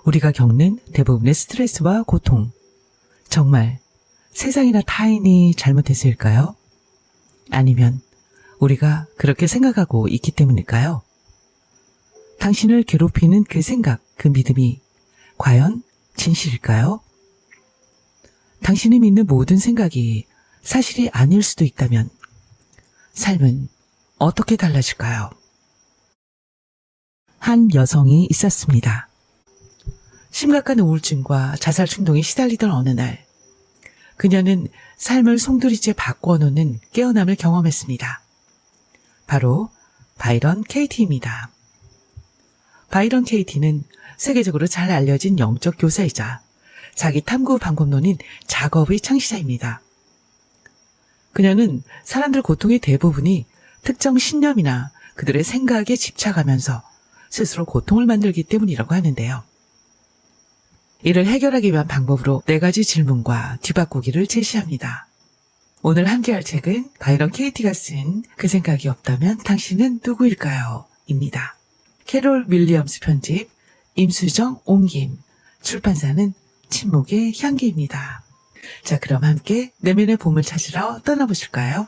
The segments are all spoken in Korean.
우리가 겪는 대부분의 스트레스와 고통, 정말 세상이나 타인이 잘못했을까요? 아니면 우리가 그렇게 생각하고 있기 때문일까요? 당신을 괴롭히는 그 생각, 그 믿음이 과연 진실일까요? 당신이 믿는 모든 생각이 사실이 아닐 수도 있다면 삶은 어떻게 달라질까요? 한 여성이 있었습니다. 심각한 우울증과 자살 충동에 시달리던 어느 날, 그녀는 삶을 송두리째 바꿔놓는 깨어남을 경험했습니다. 바로 바이런 케이티입니다. 바이런 케이티는 세계적으로 잘 알려진 영적 교사이자 자기 탐구 방법론인 작업의 창시자입니다. 그녀는 사람들 고통의 대부분이 특정 신념이나 그들의 생각에 집착하면서 스스로 고통을 만들기 때문이라고 하는데요. 이를 해결하기 위한 방법으로 4가지 질문과 뒤바꾸기를 제시합니다. 오늘 함께할 책은 바이런 케이티가 쓴 그 생각이 없다면 당신은 누구일까요? 입니다. 캐롤 윌리엄스 편집, 임수정 옮김, 출판사는 침묵의 향기입니다. 자, 그럼 함께 내면의 봄을 찾으러 떠나보실까요?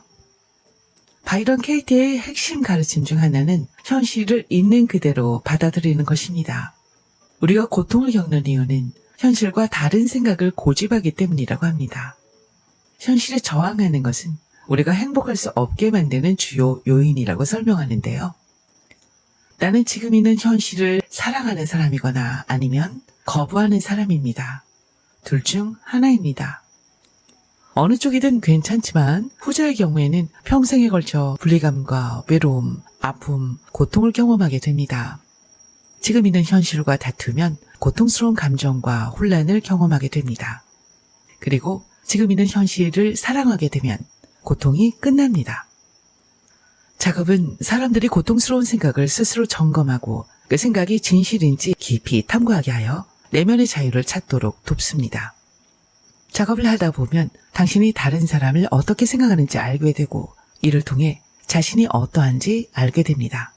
바이런 케이티의 핵심 가르침 중 하나는 현실을 있는 그대로 받아들이는 것입니다. 우리가 고통을 겪는 이유는 현실과 다른 생각을 고집하기 때문이라고 합니다. 현실에 저항하는 것은 우리가 행복할 수 없게 만드는 주요 요인이라고 설명하는데요. 나는 지금 있는 현실을 사랑하는 사람이거나 아니면 거부하는 사람입니다. 둘 중 하나입니다. 어느 쪽이든 괜찮지만 후자의 경우에는 평생에 걸쳐 불리감과 외로움, 아픔, 고통을 경험하게 됩니다. 지금 있는 현실과 다투면 고통스러운 감정과 혼란을 경험하게 됩니다. 그리고 지금 있는 현실을 사랑하게 되면 고통이 끝납니다. 작업은 사람들이 고통스러운 생각을 스스로 점검하고 그 생각이 진실인지 깊이 탐구하게 하여 내면의 자유를 찾도록 돕습니다. 작업을 하다 보면 당신이 다른 사람을 어떻게 생각하는지 알게 되고 이를 통해 자신이 어떠한지 알게 됩니다.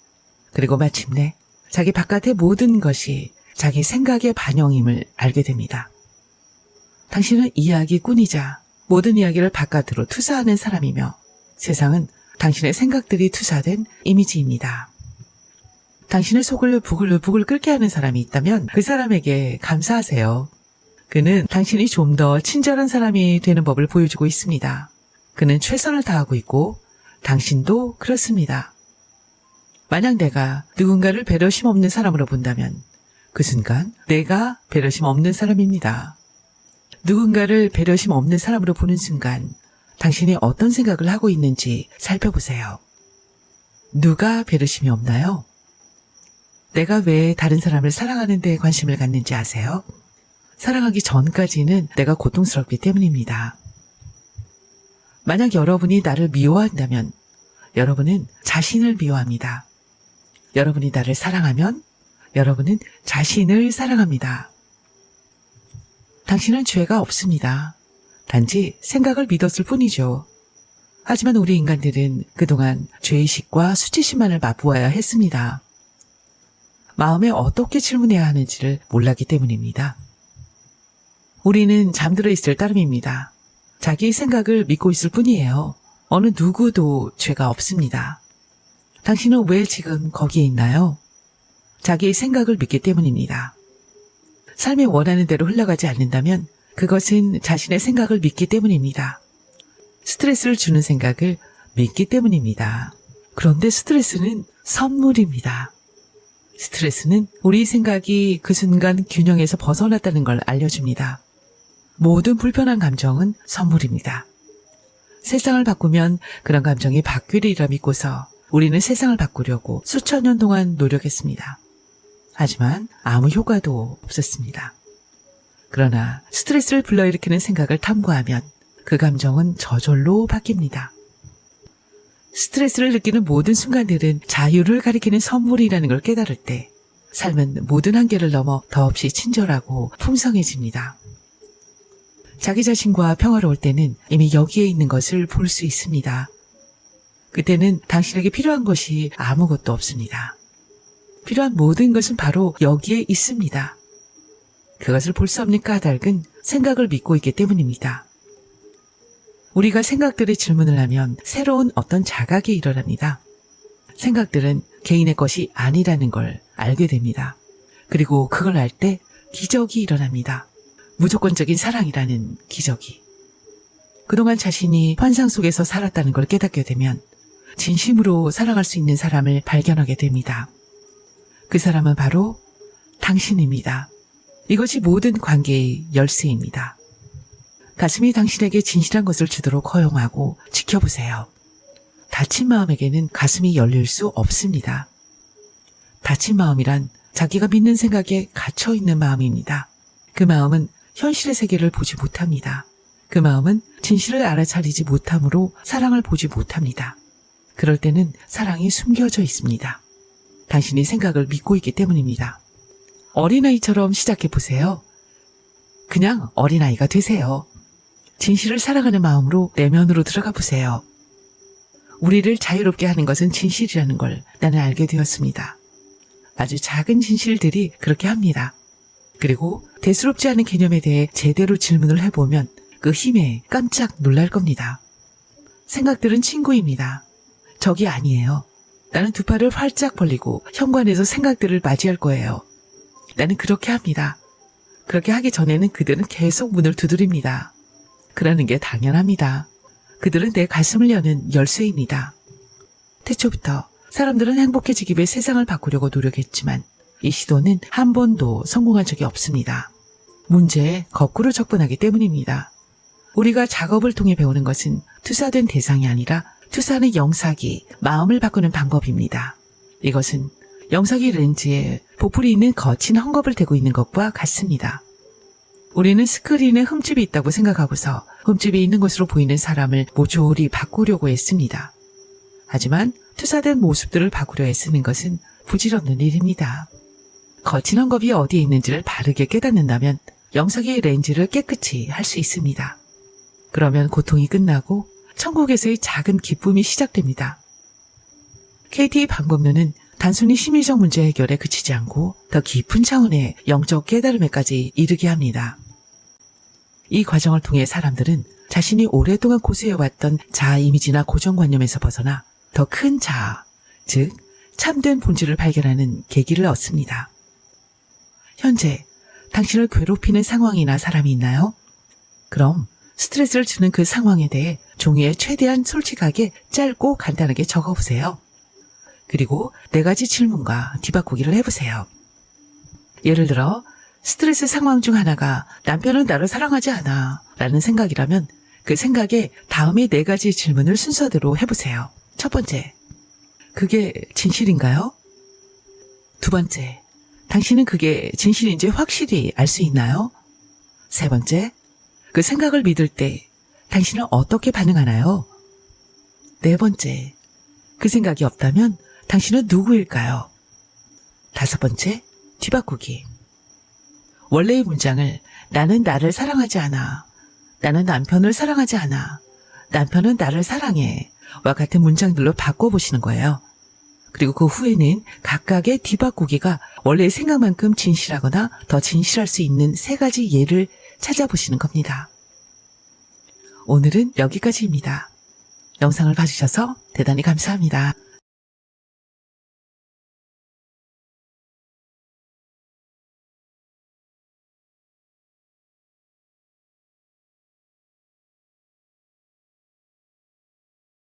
그리고 마침내 자기 바깥의 모든 것이 자기 생각의 반영임을 알게 됩니다. 당신은 이야기꾼이자 모든 이야기를 바깥으로 투사하는 사람이며 세상은 당신의 생각들이 투사된 이미지입니다. 당신의 속을 부글부글 끓게 하는 사람이 있다면 그 사람에게 감사하세요. 그는 당신이 좀 더 친절한 사람이 되는 법을 보여주고 있습니다. 그는 최선을 다하고 있고 당신도 그렇습니다. 만약 내가 누군가를 배려심 없는 사람으로 본다면 그 순간 내가 배려심 없는 사람입니다. 누군가를 배려심 없는 사람으로 보는 순간 당신이 어떤 생각을 하고 있는지 살펴보세요. 누가 배려심이 없나요? 내가 왜 다른 사람을 사랑하는 데 관심을 갖는지 아세요? 사랑하기 전까지는 내가 고통스럽기 때문입니다. 만약 여러분이 나를 미워한다면 여러분은 자신을 미워합니다. 여러분이 나를 사랑하면 여러분은 자신을 사랑합니다. 당신은 죄가 없습니다. 단지 생각을 믿었을 뿐이죠. 하지만 우리 인간들은 그동안 죄의식과 수치심만을 맛보아야 했습니다. 마음에 어떻게 질문해야 하는지를 몰랐기 때문입니다. 우리는 잠들어 있을 따름입니다. 자기 생각을 믿고 있을 뿐이에요. 어느 누구도 죄가 없습니다. 당신은 왜 지금 거기에 있나요? 자기의 생각을 믿기 때문입니다. 삶이 원하는 대로 흘러가지 않는다면 그것은 자신의 생각을 믿기 때문입니다. 스트레스를 주는 생각을 믿기 때문입니다. 그런데 스트레스는 선물입니다. 스트레스는 우리 생각이 그 순간 균형에서 벗어났다는 걸 알려줍니다. 모든 불편한 감정은 선물입니다. 세상을 바꾸면 그런 감정이 바뀌리라 믿고서 우리는 세상을 바꾸려고 수천 년 동안 노력했습니다. 하지만 아무 효과도 없었습니다. 그러나 스트레스를 불러일으키는 생각을 탐구하면 그 감정은 저절로 바뀝니다. 스트레스를 느끼는 모든 순간들은 자유를 가리키는 선물이라는 걸 깨달을 때 삶은 모든 한계를 넘어 더없이 친절하고 풍성해집니다. 자기 자신과 평화로울 때는 이미 여기에 있는 것을 볼 수 있습니다. 그때는 당신에게 필요한 것이 아무것도 없습니다. 필요한 모든 것은 바로 여기에 있습니다. 그것을 볼 수 없는 까닭은 생각을 믿고 있기 때문입니다. 우리가 생각들의 질문을 하면 새로운 어떤 자각이 일어납니다. 생각들은 개인의 것이 아니라는 걸 알게 됩니다. 그리고 그걸 알 때 기적이 일어납니다. 무조건적인 사랑이라는 기적이. 그동안 자신이 환상 속에서 살았다는 걸 깨닫게 되면 진심으로 사랑할 수 있는 사람을 발견하게 됩니다. 그 사람은 바로 당신입니다. 이것이 모든 관계의 열쇠입니다. 가슴이 당신에게 진실한 것을 주도록 허용하고 지켜보세요. 다친 마음에게는 가슴이 열릴 수 없습니다. 다친 마음이란 자기가 믿는 생각에 갇혀있는 마음입니다. 그 마음은 현실의 세계를 보지 못합니다. 그 마음은 진실을 알아차리지 못함으로 사랑을 보지 못합니다. 그럴 때는 사랑이 숨겨져 있습니다. 당신이 생각을 믿고 있기 때문입니다. 어린아이처럼 시작해보세요. 그냥 어린아이가 되세요. 진실을 사랑하는 마음으로 내면으로 들어가 보세요. 우리를 자유롭게 하는 것은 진실이라는 걸 나는 알게 되었습니다. 아주 작은 진실들이 그렇게 합니다. 그리고 대수롭지 않은 개념에 대해 제대로 질문을 해보면 그 힘에 깜짝 놀랄 겁니다. 생각들은 친구입니다. 적이 아니에요. 나는 두 팔을 활짝 벌리고 현관에서 생각들을 맞이할 거예요. 나는 그렇게 합니다. 그렇게 하기 전에는 그들은 계속 문을 두드립니다. 그러는 게 당연합니다. 그들은 내 가슴을 여는 열쇠입니다. 태초부터 사람들은 행복해지기 위해 세상을 바꾸려고 노력했지만 이 시도는 한 번도 성공한 적이 없습니다. 문제에 거꾸로 접근하기 때문입니다. 우리가 작업을 통해 배우는 것은 투사된 대상이 아니라 투사하는 영사기, 마음을 바꾸는 방법입니다. 이것은 영사기 렌즈에 보풀이 있는 거친 헝겊을 대고 있는 것과 같습니다. 우리는 스크린에 흠집이 있다고 생각하고서 흠집이 있는 것으로 보이는 사람을 모조리 바꾸려고 애씁니다. 하지만 투사된 모습들을 바꾸려 애쓰는 것은 부질없는 일입니다. 거친 헝겊이 어디에 있는지를 바르게 깨닫는다면 영사기의 렌즈를 깨끗이 할 수 있습니다. 그러면 고통이 끝나고 천국에서의 작은 기쁨이 시작됩니다. KT 방법론은 단순히 심리적 문제 해결에 그치지 않고 더 깊은 차원의 영적 깨달음에까지 이르게 합니다. 이 과정을 통해 사람들은 자신이 오랫동안 고수해왔던 자아 이미지나 고정관념에서 벗어나 더 큰 자아, 즉 참된 본질을 발견하는 계기를 얻습니다. 현재 당신을 괴롭히는 상황이나 사람이 있나요? 그럼 스트레스를 주는 그 상황에 대해 종이에 최대한 솔직하게 짧고 간단하게 적어보세요. 그리고 4가지 질문과 뒤바꾸기를 해보세요. 예를 들어 스트레스 상황 중 하나가 남편은 나를 사랑하지 않아 라는 생각이라면 그 생각에 다음의 4가지 질문을 순서대로 해보세요. 첫 번째, 그게 진실인가요? 두 번째, 당신은 그게 진실인지 확실히 알 수 있나요? 세 번째, 그 생각을 믿을 때 당신은 어떻게 반응하나요? 네 번째, 그 생각이 없다면 당신은 누구일까요? 다섯 번째, 뒤바꾸기. 원래의 문장을 나는 나를 사랑하지 않아, 나는 남편을 사랑하지 않아, 남편은 나를 사랑해 와 같은 문장들로 바꿔보시는 거예요. 그리고 그 후에는 각각의 뒤바꾸기가 원래의 생각만큼 진실하거나 더 진실할 수 있는 3가지 예를 찾아보시는 겁니다. 오늘은 여기까지입니다. 영상을 봐주셔서 대단히 감사합니다.